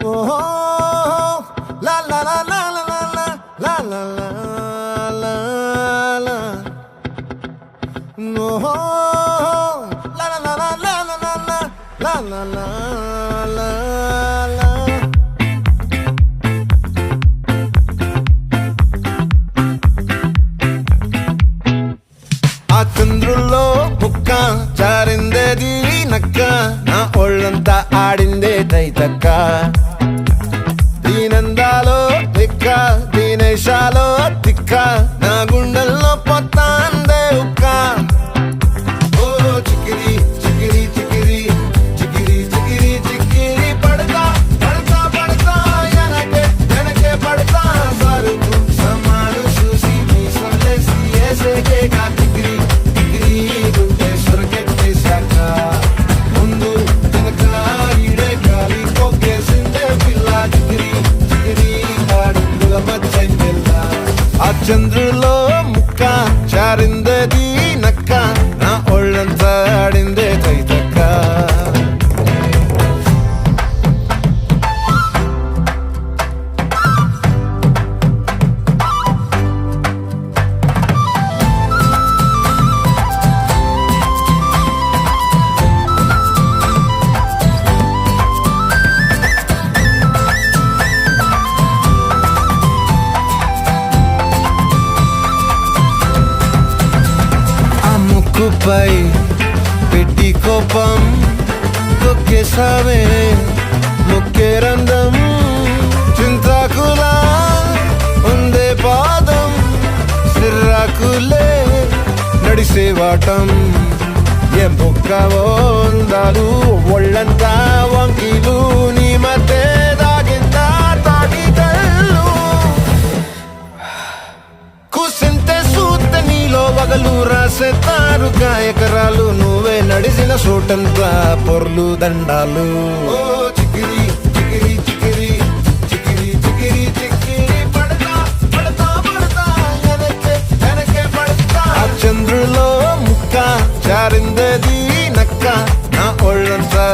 ఓహో లా లా లా లా లా లా లా లా లా లా ఓహో లా లా లా లా లా లా లా లా లా లా లా ఆ చంద్రుల్లో బుక్క జారిందేది నక్క నా ఒళ్ళంతా ఆడిందే తైతక్క దీనందాలో తిక్క దీనేశాలో తిక్క నా గుండెల్లో పొత్తాందే ఉక్క ఓ చికిరి చికిరి చికిరి చికిరి చికిరి చికిరి పడతా పడతా పడతా ఎనకే ఎనకే పడతా సరుకు సమాలు చూసి మీ సొల్లేసి ఏసేకే కా చికిరి చికిరి గుండె సొరకెట్టేశాక ముందు వెనక ఈడే గాలి కొక్కేసిందే పిల్ల చికిరి చికిరి ఆడుగుల మచ్చంగెల్ల ఆ చంద్రులో ముక్క చారిందది నక్క నా ఒళ్ళంతా ఆడిందే తైతక్క ఆ ముక్కుపై పెట్టి కోపం తొక్కేసావే ముక్కే రంధం చింతాకులా ఉందే పాదం సిర్రాకులే నడిసే వాటం ఏ బొక్కవో అందాలు ఒళ్ళంతా వంకీలు నీ మధ్య దాగిందా తాగి కళ్ళు కూసింతే సూత నీలో వగలు రాసేతారు గాయకరాలు నువ్వే నడిసిన చోటంతా పొర్లు దండాలు ఓ చికిరి చికిరి చికిరి చికిరి చికిరి చికిరి పడతా పడతా పడతా ఎనకే ఎనకే పడతా ఆ చంద్రులో ముక్క చారిందది నక్క నా ఒళ్ళంతా